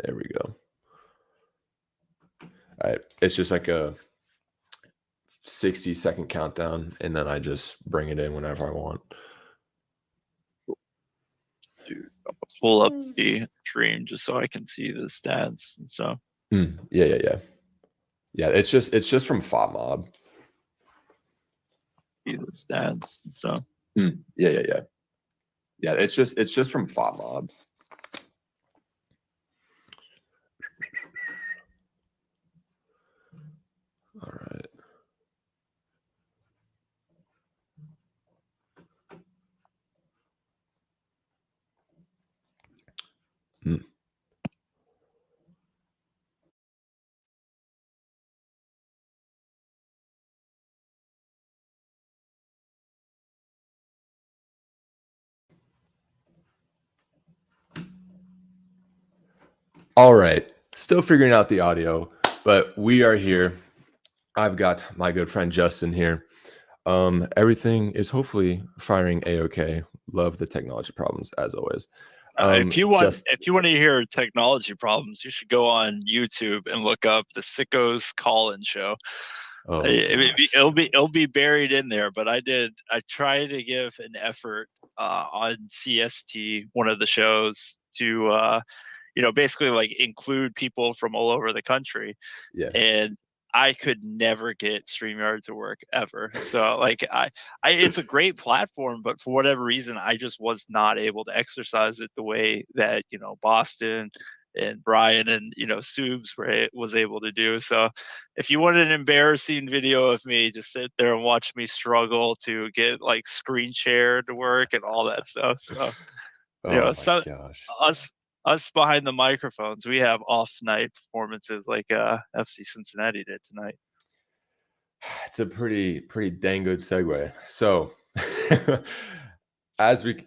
There we go. All right. It's just like a 60-second countdown, and then I just bring it in whenever I want. Dude, I'm gonna pull up the stream just so I can see the stats and stuff. Yeah. It's just from FOTMob. See the stats and stuff. Yeah. Yeah, it's just from FOTMob. All right. All right. Still figuring out the audio, but we are here. I've got my good friend Justin here. Everything is hopefully firing a-okay. Love the technology problems as always. If you want to hear technology problems, you should go on YouTube and look up the Sickos Call-In Show. Oh, it'll be buried in there, but I tried to give an effort on CST, one of the shows, to basically like include people from all over the country. Yeah. And I could never get StreamYard to work ever. So like it's a great platform, but for whatever reason, I just was not able to exercise it the way that, Boston and Brian and, Subes was able to do. So if you want an embarrassing video of me, just sit there and watch me struggle to get like screen share to work and all that stuff. So, my gosh. Us behind the microphones, we have off night performances like FC Cincinnati did tonight. It's a pretty dang good segue. So as we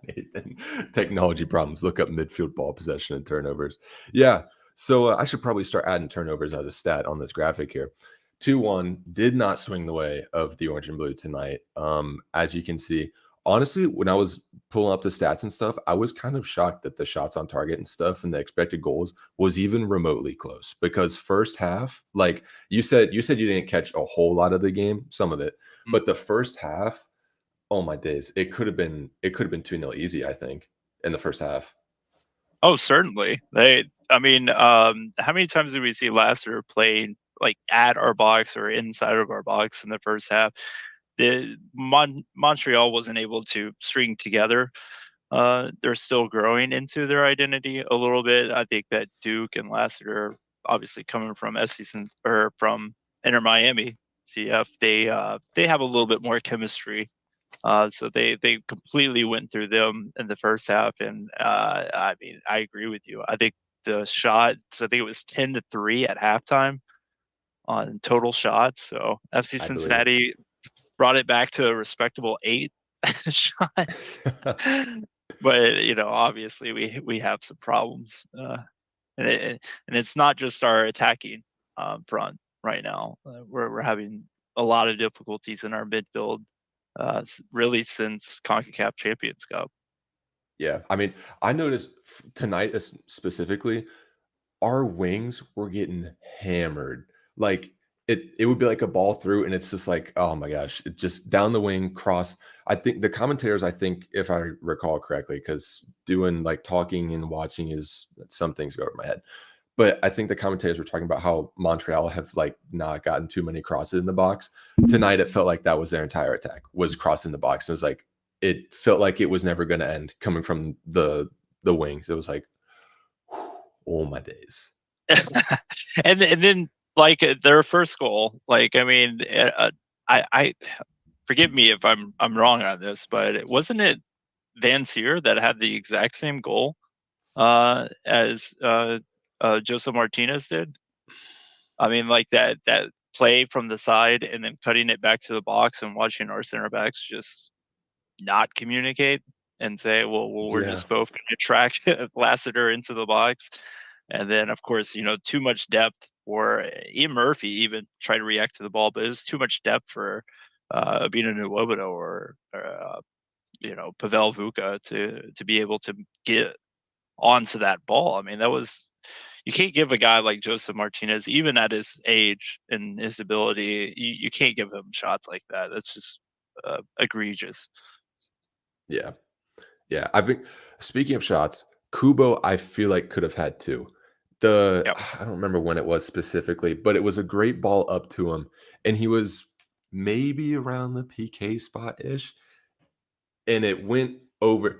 Nathan, technology problems, look up midfield ball possession and turnovers. Yeah. So I should probably start adding turnovers as a stat on this graphic here. 2-1 did not swing the way of the orange and blue tonight. As you can see, honestly, when I was pulling up the stats and stuff, I was kind of shocked that the shots on target and stuff and the expected goals was even remotely close, because first half, like you said you didn't catch a whole lot of the game, some of it, but the first half, oh my days, it could have been 2-0 easy, I think, in the first half. Oh, certainly. How many times did we see Lassiter playing like at our box or inside of our box in the first half? Montreal wasn't able to string together. They're still growing into their identity a little bit. I think that Duke and Lassiter, obviously coming from or from Inter Miami CF, they have a little bit more chemistry. So they completely went through them in the first half, and I agree with you. I think the shots, I think it was 10-3 at halftime on total shots. So FC Cincinnati brought it back to a respectable 8 shots. But obviously we have some problems, and it's not just our attacking front right now. We're having a lot of difficulties in our midfield, really since CONCACAF Champions Cup. Yeah, I noticed tonight specifically, our wings were getting hammered. Like it would be like a ball through, and it's just like, oh my gosh, it just down the wing cross. I think the commentators, if I recall correctly, because doing like talking and watching is some things go over my head. But I think the commentators were talking about how Montreal have like not gotten too many crosses in the box. Tonight, it felt like that was their entire attack, was crossing the box. It was like, it felt like it was never going to end coming from the wings. It was like, oh my days. and then like their first goal, like I forgive me if I'm wrong on this, but wasn't it Van Seer that had the exact same goal as Joseph Martinez did? I mean, like that play from the side and then cutting it back to the box and watching our center backs just not communicate and say, well, we're just both going to track Lassiter into the box. And then, of course, too much depth for Ian Murphy even tried to react to the ball, but it was too much depth for Abina Nwobodo or Pavel Vuka to be able to get onto that ball. I mean, you can't give a guy like Joseph Martinez, even at his age and his ability, you can't give him shots like that. That's just egregious. Yeah. Yeah. I think speaking of shots, Kubo, I feel like could have had two. Yep. I don't remember when it was specifically, but it was a great ball up to him, and he was maybe around the PK spot ish, and it went over.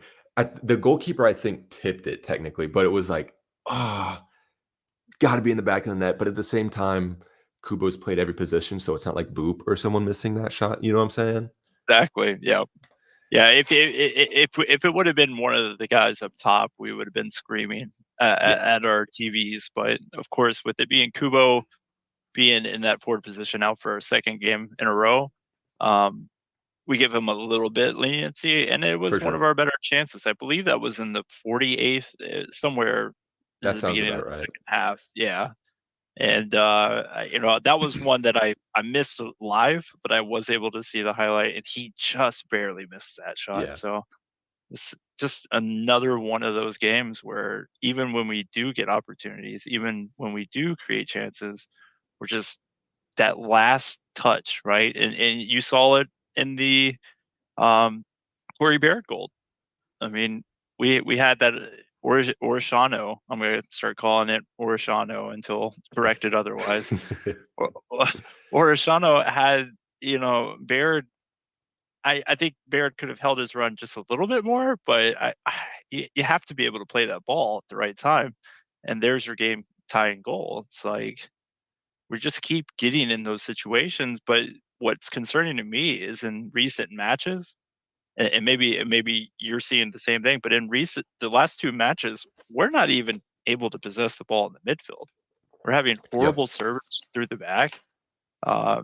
The goalkeeper, I think, tipped it technically, but it was like, ah, got to be in the back of the net. But at the same time, Kubo's played every position, so it's not like Boop or someone missing that shot. You know what I'm saying? Exactly. Yeah. Yeah, if it would have been one of the guys up top, we would have been screaming Yeah, at our TVs. But of course, with it being Kubo being in that forward position out for a second game in a row, um, we give him a little bit leniency, and it for was one sure. of our better chances. I believe that was in the 48th, somewhere at That the sounds beginning of about the right. second half. Yeah, and that was one that I missed live, but I was able to see the highlight, and he just barely missed that shot. Yeah. So it's just another one of those games where even when we do get opportunities, even when we do create chances, we're just that last touch, right? And you saw it in the um Corey Barrett goal. I mean, we had that Orishano. I'm gonna start calling it Orishano until corrected otherwise. Or- Orishano had, Barrett. I think Barrett could have held his run just a little bit more, but you have to be able to play that ball at the right time, and there's your game tying goal. It's like we just keep getting in those situations. But what's concerning to me is in recent matches, and maybe you're seeing the same thing, but in the last two matches, we're not even able to possess the ball in the midfield. We're having Yep. horrible service through the back. I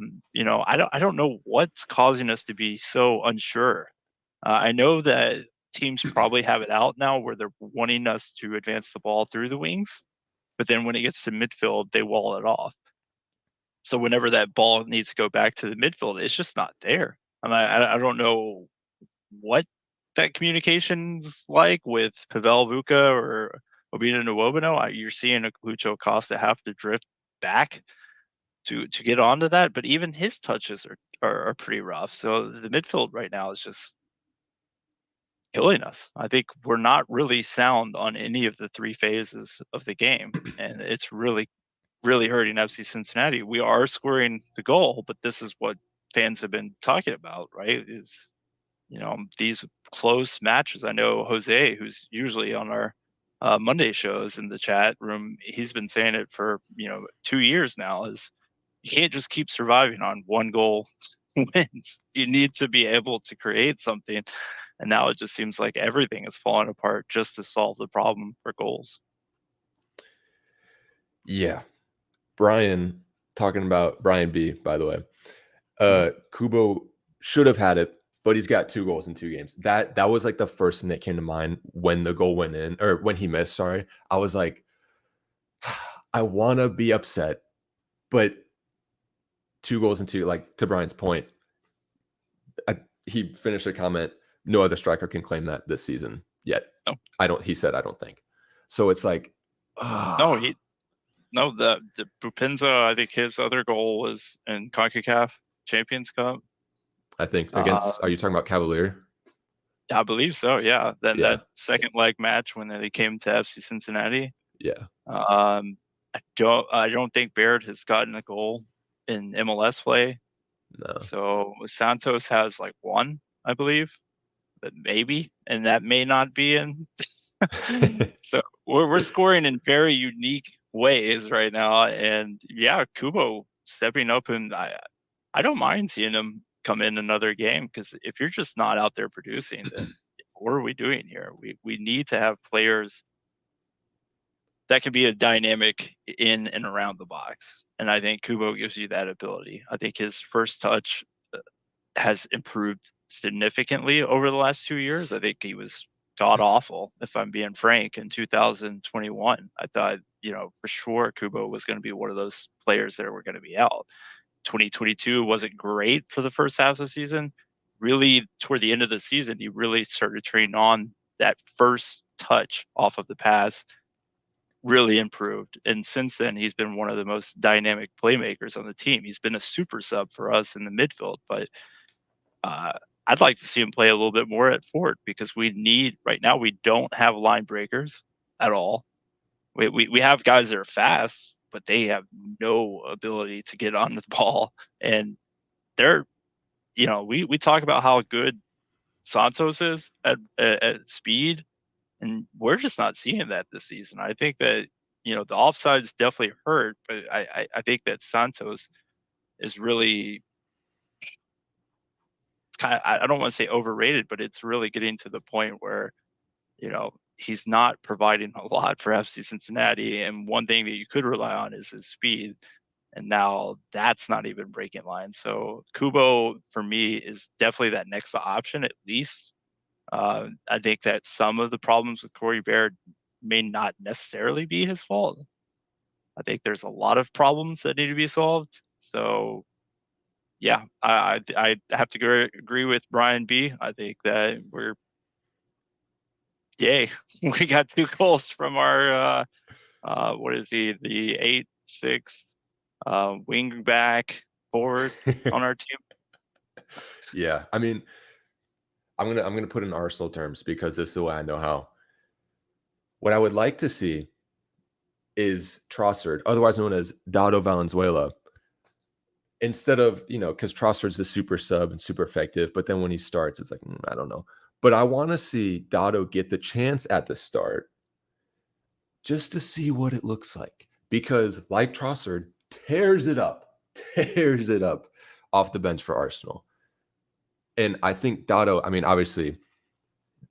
don't know what's causing us to be so unsure. I know that teams probably have it out now where they're wanting us to advance the ball through the wings, but then when it gets to midfield, they wall it off. So whenever that ball needs to go back to the midfield, it's just not there. And I don't know what that communication's like with Pavel Vuka or Obina Nwobano. You're seeing a Lucho Costa have to drift back to get onto that, but even his touches are pretty rough. So the midfield right now is just killing us. I think we're not really sound on any of the three phases of the game, and it's really really hurting FC Cincinnati. We are scoring the goal, but this is what fans have been talking about, right? Is these close matches. I know Jose, who's usually on our Monday shows in the chat room, he's been saying it for 2 years now. Is you can't just keep surviving on one goal wins. You need to be able to create something. And now it just seems like everything is falling apart just to solve the problem for goals. Yeah. Brian, talking about Brian B, by the way. Mhm. Kubo should have had it, but he's got 2 goals in 2 games. That was, like, the first thing that came to mind when the goal went in or when he missed, sorry. I was like, I wanna be upset, but 2 goals in 2 like, to Brian's point, he finished a comment, "No other striker can claim that this season yet." No, He said, "I don't think." So it's like, no, ah, the Bupenza, I think his other goal was in CONCACAF Champions Cup. I think Uh, against are you talking about Cavalier? I believe so. Yeah. Then Yeah, that second leg match when they came to FC Cincinnati. yeah, I don't think Barrett has gotten a goal in MLS play. no. So Santos has like one, I believe, but maybe, and that may not be in. So we're scoring in very unique ways right now, and yeah, Kubo stepping up, and I don't mind seeing him come in another game because if you're just not out there producing, then what are we doing here? We need to have players that can be a dynamic in and around the box, and I think Kubo gives you that ability. I think his first touch has improved significantly over the last 2 years. I think he was god awful, if I'm being frank, in 2021. I thought, for sure Kubo was going to be one of those players that were going to be out. 2022 wasn't great for the first half of the season. Really, toward the end of the season, he really started turning on that first touch off of the pass really improved. And since then, he's been one of the most dynamic playmakers on the team. He's been a super sub for us in the midfield, but uh, I'd like to see him play a little bit more at forward because right now, we don't have line breakers at all. We have guys that are fast, but they have no ability to get on the ball. And they're, we talk about how good Santos is at speed, and we're just not seeing that this season. I think that the offsides definitely hurt, but I think that Santos is really kind of, I don't want to say overrated, but it's really getting to the point where he's not providing a lot for FC Cincinnati, and one thing that you could rely on is his speed. And now that's not even breaking line. So Kubo for me is definitely that next option at least. I think that some of the problems with Corey Baird may not necessarily be his fault. I think there's a lot of problems that need to be solved. So yeah, I have to agree with Brian B. I think that yay, we got 2 goals from our what is he, the 8'6" wing back forward on our team. Yeah, I mean, I'm gonna put in Arsenal terms because this is the way I know how. What I would like to see is Trossard, otherwise known as Dado Valenzuela, instead of, because Trossard's the super sub and super effective, but then when he starts, it's like, I don't know. But I want to see Dado get the chance at the start just to see what it looks like. Because like Trossard, tears it up off the bench for Arsenal. And I think Dado, I mean, obviously,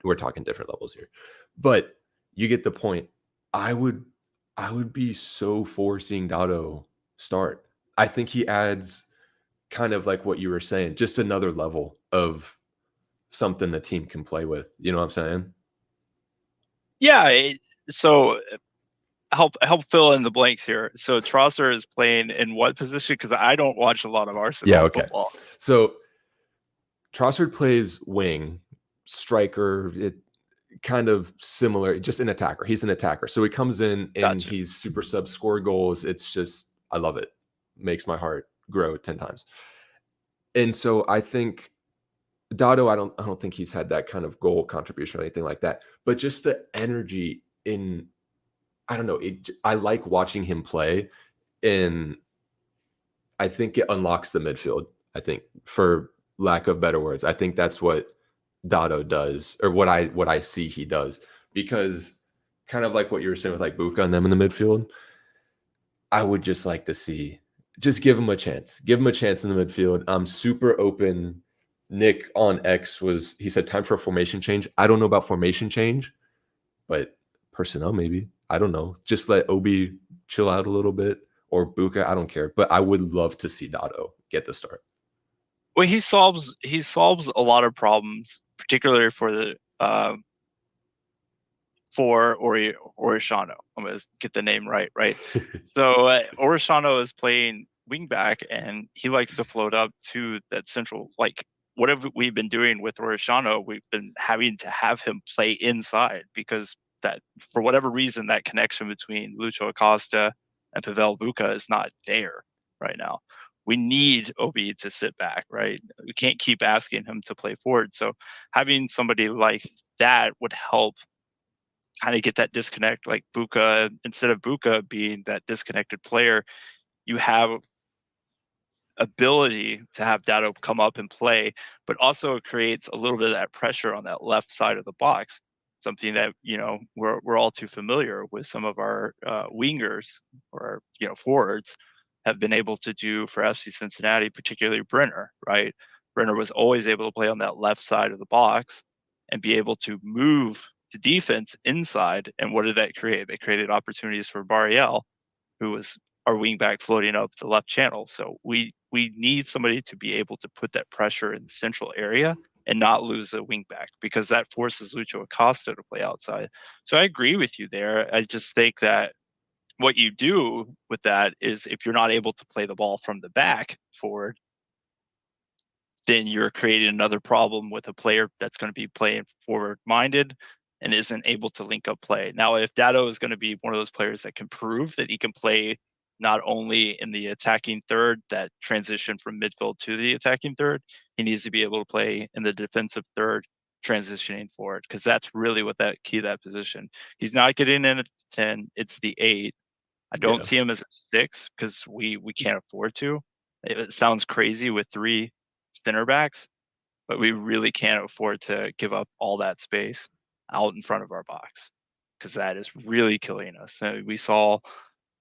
we're talking different levels here, but you get the point. I would be so for seeing Dado start. I think he adds kind of like what you were saying, just another level of something the team can play with. You know what I'm saying? Yeah. So help fill in the blanks here. So Trosser is playing in what position? Because I don't watch a lot of Yeah. Arsenal Okay. football. So Trossard plays wing, striker. It kind of similar, just an attacker. He's an attacker. So he comes in and Gotcha. he's super sub, score goals. It's just, I love it. Makes my heart grow 10 times. And so I think Dado, I don't think he's had that kind of goal contribution or anything like that. But just the energy in, I don't know, I like watching him play, and I think it unlocks the midfield. I think, for lack of better words, I think that's what Dado does, or what I see he does, because kind of like what you were saying with like Buka and them in the midfield. I would just like to see, just give him a chance. Give him a chance in the midfield. I'm super open. Nick on X he said time for a formation change. I don't know about formation change, but personnel maybe. I don't know. Just let Obi chill out a little bit, or Buka. I don't care. But I would love to see Dado get the start. Well, he solves a lot of problems, particularly for the for Orishano. I'm gonna get the name right? So Orishano is playing wingback, and he likes to float up to that central. Like whatever we've been doing with Orishano, we've been having to have him play inside because that for whatever reason that connection between Lucho Acosta and Pavel Buca is not there right now. We need Obi to sit back, right? We can't keep asking him to play forward. So having somebody like that would help kind of get that disconnect. Like Buka, instead of Buka being that disconnected player, you have ability to have Dado come up and play, but also creates a little bit of that pressure on that left side of the box. Something that we're all too familiar with. Some of our wingers or forwards have been able to do for FC Cincinnati, particularly Brenner. Right, Brenner was always able to play on that left side of the box and be able to move the defense inside. And what did that create? They created opportunities for Barriel, who was our wingback floating up the left channel. So we need somebody to be able to put that pressure in the central area and not lose a wingback, because that forces Lucho Acosta to play outside. So I agree with you there. I just think that what you do with that is, if you're not able to play the ball from the back forward, then you're creating another problem with a player that's going to be playing forward minded. and isn't able to link up play. Now, if Dado is going to be one of those players that can prove that he can play not only in the attacking third, that transition from midfield to the attacking third, he needs to be able to play in the defensive third, transitioning forward, because that's really what that key that position. He's not getting in at 10, it's the 8. I don't Yeah. see him as a 6 because we can't afford to. It sounds crazy with 3 center backs, but we really can't afford to give up all that space out in front of our box, because that is really killing us. We saw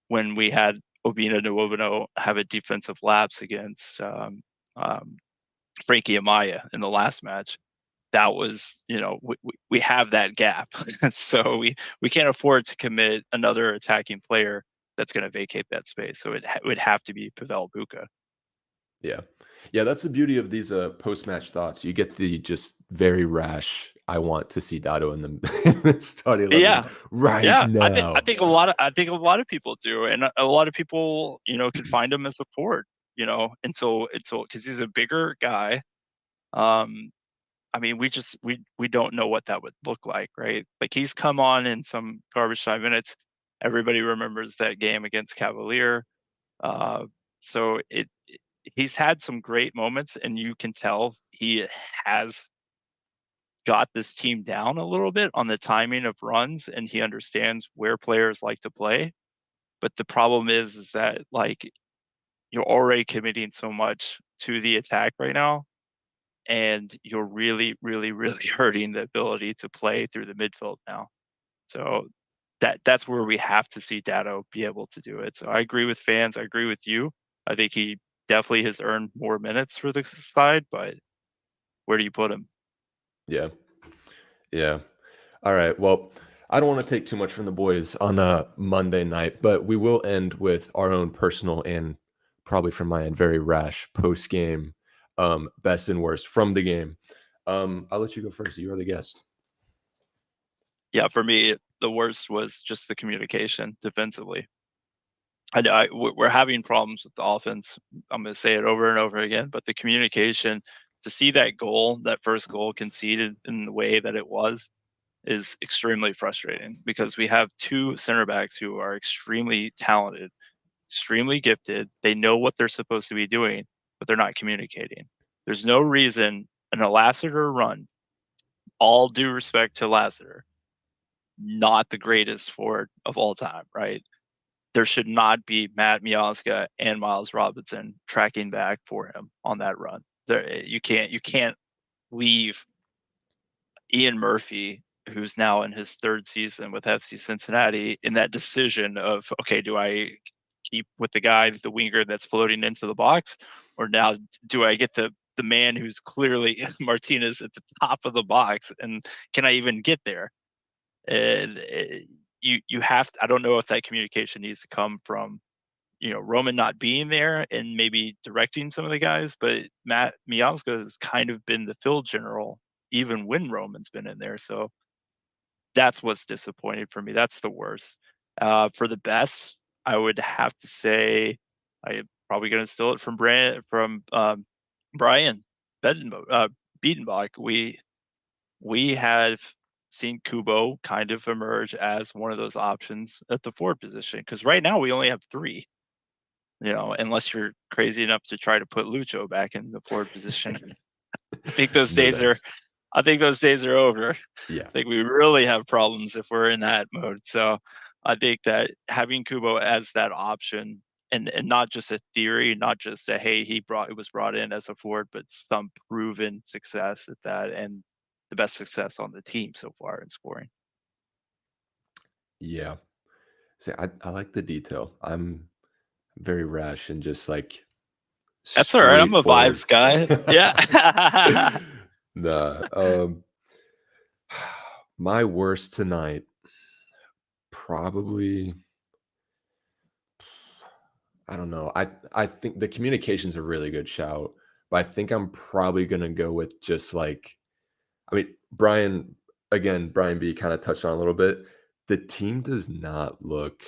when we had Obina Nwobino have a defensive lapse against um, Frankie Amaya in the last match. That was, we have that gap. So we can't afford to commit another attacking player that's going to vacate that space. So it would have to be Pavel Buka. Yeah. Yeah, that's the beauty of these, post-match thoughts. You get the just very rash, "I want to see Dado in the in the starting 11 Yeah, right yeah. I now." think a lot of people do, and a lot of people can find him as a forward. Until because he's a bigger guy. Um, I mean, we don't know what that would look like, right? Like, he's come on in some garbage time minutes. Everybody remembers that game against Cavalier. Uh, so he's had some great moments, and you can tell he has got this team down a little bit on the timing of runs, and he understands where players like to play. But the problem is that, like, you're already committing so much to the attack right now, and you're really, really, really hurting the ability to play through the midfield now. So that's where we have to see Dado be able to do it. So I agree with fans. I agree with you. I think he definitely has earned more minutes for the side, but where do you put him? Yeah. Yeah. Alright, well, I don't wanna take too much from the boys on a Monday night, but we will end with our own personal and probably from my end, very rash post-game, best and worst from the game. I'll let you go first. You are the guest. Yeah, for me, the worst was just the communication defensively. We're having problems with the offense. I'm going to say it over and over again, but the communication, to see that goal, that first goal conceded in the way that it was, is extremely frustrating, because we have 2 center backs who are extremely talented, extremely gifted. They know what they're supposed to be doing, but they're not communicating. There's no reason an Lassiter run, all due respect to Lassiter, not the greatest forward of all time, right? There should not be Matt Miazga and Miles Robinson tracking back for him on that run. You can't leave Ian Murphy, who's now in his 3rd season with FC Cincinnati, in that decision of, okay, do I keep with the winger that's floating into the box, or now do I get the man who's clearly Martinez at the top of the box, and can I even get there? And you have to, I don't know if that communication needs to come from Roman not being there and maybe directing some of the guys, but Matt Miazga has kind of been the field general even when Roman's been in there. So that's what's disappointing for me. That's the worst. For the best, I would have to say I'm probably going to steal it from Brian Biedenbach. We have seen Kubo kind of emerge as one of those options at the forward position, because right now we only have 3. Unless you're crazy enough to try to put Lucho back in the forward position. I think those No days are thanks. I think those days are over. I Yeah. think we really have problems if we're in that mode. So I think that having Kubo as that option, and not just a theory, not just a, hey, it was brought in as a forward, but some proven success at that, and the best success on the team so far in scoring. Yeah. See, I like the detail. I'm very rash and just, like, That's all right. I'm a straightforward. vibes guy. Yeah. Nah, my worst tonight, probably I don't know. I think the communication's a really good shout, but I think I'm probably gonna go with just, like I mean, Brian B kinda touched on a little bit. The team does not look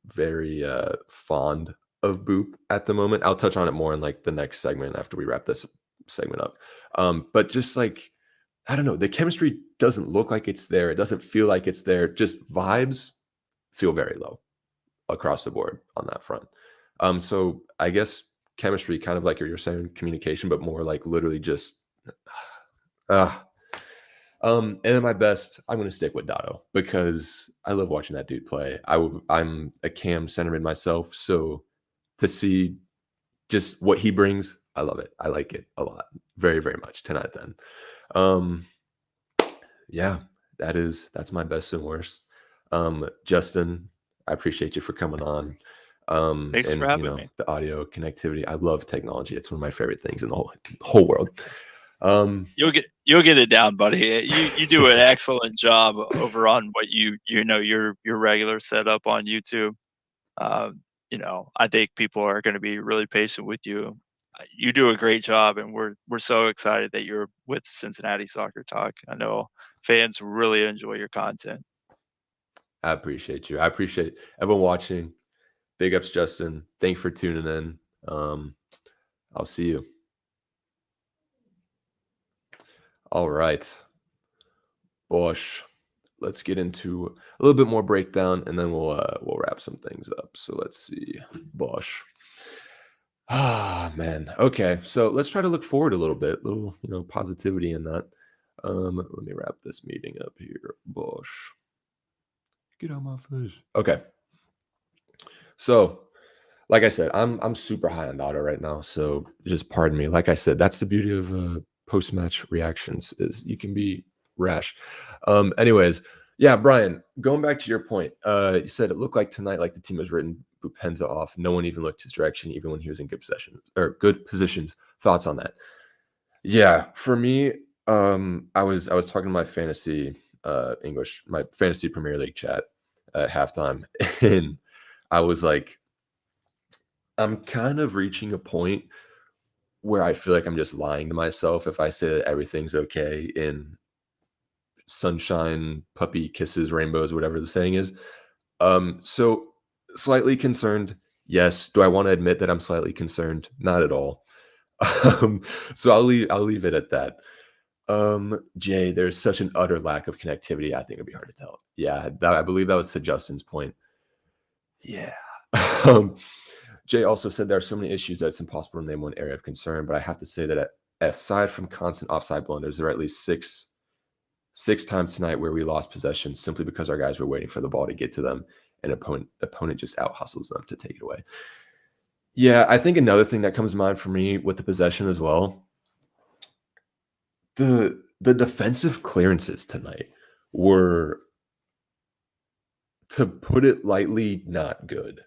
very, fond of Boop at the moment. I'll touch on it more in, like, the next segment after we wrap this segment up. But just, like, I don't know. The chemistry doesn't look like it's there. It doesn't feel like it's there. Just vibes feel very low across the board on that front. So I guess chemistry, kind of like you're saying, communication, but more like literally just. Uh, and then my best, I'm going to stick with Dotto because I love watching that dude play. I'm a Cam centerman myself, so to see just what he brings, I love it. I like it a lot, very, very much. 10 out of 10. Um, yeah, that's my best and worst. Justin, I appreciate you for coming on. Thanks for And having me. the audio connectivity. I love technology. It's one of my favorite things in the whole world. You'll get it down, buddy. You do an excellent job over on what your regular setup on YouTube. I think people are going to be really patient with you. You do a great job, and we're so excited that you're with Cincinnati Soccer Talk. I know fans really enjoy your content. I appreciate you. I appreciate everyone watching. Big ups, Justin. Thanks for tuning in. I'll see you. All right. Bosh. Let's get into a little bit more breakdown, and then we'll wrap some things up. So let's see. Bosh. Ah, man. Okay. So let's try to look forward a little bit. Little, positivity in that. Let me wrap this meeting up here. Bosh. Get out my face. Okay. So, like I said, I'm super high on Dotto right now. So just pardon me. Like I said, that's the beauty of post-match reactions is you can be rash. Anyways, yeah, Brian, going back to your point, you said it looked like tonight, like the team was written Bupenza off. No one even looked his direction, even when he was in good possessions or good positions. Thoughts on that? Yeah, for me, I was talking to my fantasy my fantasy Premier League chat at halftime, and I was like, I'm kind of reaching a point where I feel like I'm just lying to myself if I say that everything's okay in sunshine, puppy kisses, rainbows, whatever the saying is. So slightly concerned. Yes. Do I want to admit that I'm slightly concerned? Not at all. So I'll leave it at that. Jay, there's such an utter lack of connectivity. I think it'd be hard to tell. Yeah, I believe that was to Justin's point. Yeah. Um, Jay also said there are so many issues that it's impossible to name one area of concern, but I have to say that aside from constant offside blunders, there are at least six times tonight where we lost possession simply because our guys were waiting for the ball to get to them, and opponent just out hustles them to take it away. Yeah, I think another thing that comes to mind for me with the possession as well, the defensive clearances tonight were, to put it lightly, not good.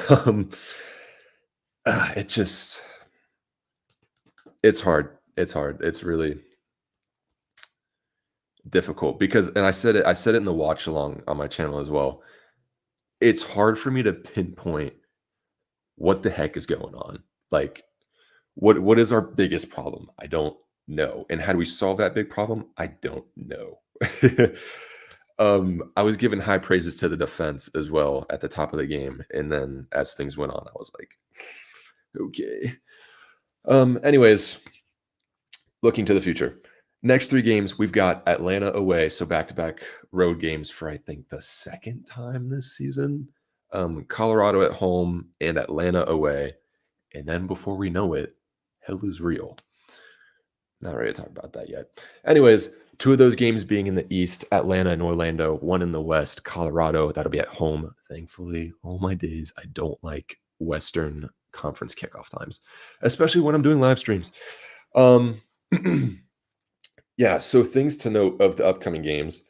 um, it's hard. It's hard. It's really difficult because, and I said it in the watch along on my channel as well. It's hard for me to pinpoint what the heck is going on. Like, what is our biggest problem? I don't know. And how do we solve that big problem? I don't know. I was giving high praises to the defense as well at the top of the game, and then as things went on, I was like, okay. Anyways, looking to the future. Next 3 games, we've got Atlanta away, so back-to-back road games for I think the second time this season. Colorado at home and Atlanta away, and then before we know it, hell is real. Not ready to talk about that yet. Anyways, 2 of those games being in the East, Atlanta and Orlando, 1 in the West, Colorado. That'll be at home, thankfully. All my days, I don't like Western Conference kickoff times, especially when I'm doing live streams. Yeah, so things to note of the upcoming games.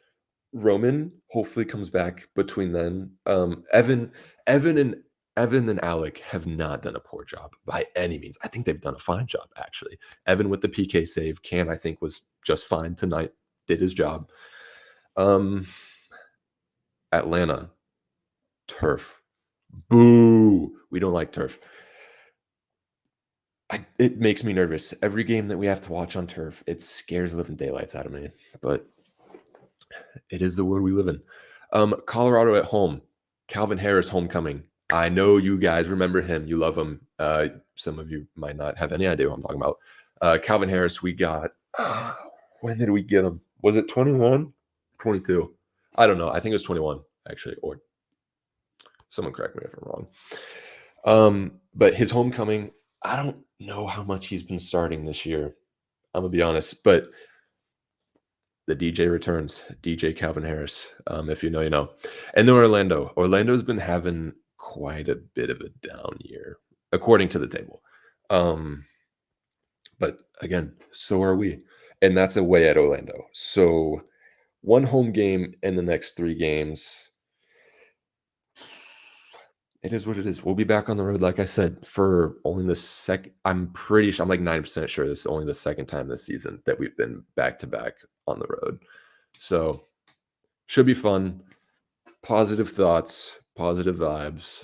Roman hopefully comes back between then. Evan and Alec have not done a poor job by any means. I think they've done a fine job, actually. Evan with the PK save. Cam, I think, was just fine tonight. Did his job. Atlanta. Turf. Boo. We don't like turf. It makes me nervous. Every game that we have to watch on turf, it scares the living daylights out of me. But it is the world we live in. Colorado at home. Calvin Harris homecoming. I know you guys remember him. You love him. Some of you might not have any idea what I'm talking about. Calvin Harris, we got When did we get him? Was it 21? 22? I don't know. I think it was 21 actually, or someone correct me if I'm wrong. But his homecoming, I don't know how much he's been starting this year. I'm gonna be honest, but the DJ returns, DJ Calvin Harris. If you know, you know. And then Orlando. Orlando's been having quite a bit of a down year, according to the table. But again, so are we. And that's away at Orlando. So one home game in the next 3 games. It is what it is. We'll be back on the road, like I said, for only the second. I'm pretty sure, I'm like 90% sure this is only the second time this season that we've been back to back on the road. So should be fun. Positive thoughts, positive vibes.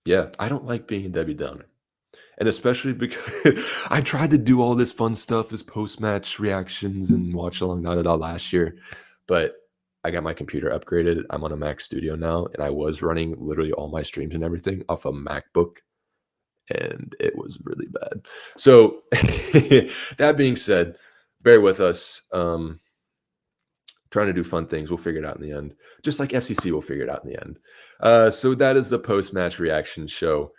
Yeah, I don't like being a Debbie Downer. And especially because I tried to do all this fun stuff as post-match reactions and watch along last year, but I got my computer upgraded. I'm on a Mac Studio now, and I was running literally all my streams and everything off a MacBook, and it was really bad. So that being said, bear with us. Trying to do fun things. We'll figure it out in the end. Just like FCC will figure it out in the end. So that is the post-match reaction show.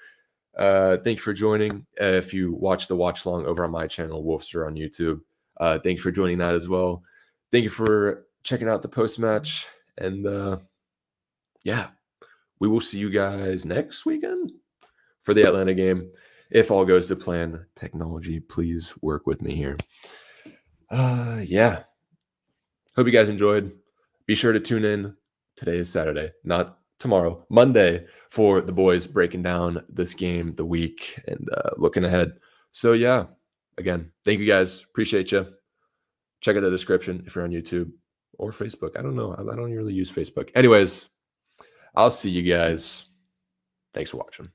Thank you for joining. If you watch the watch long over on my channel, Wolfster on YouTube, thank you for joining that as well. Thank you for checking out the post match. And yeah, we will see you guys next weekend for the Atlanta game. If all goes to plan, technology, please work with me here. Yeah. Hope you guys enjoyed. Be sure to tune in. Today is Saturday, not tomorrow, Monday, for the boys breaking down this game, the week, and looking ahead. So yeah, again, thank you guys. Appreciate you. Check out the description if you're on YouTube or Facebook. I don't know. I don't really use Facebook. Anyways, I'll see you guys. Thanks for watching.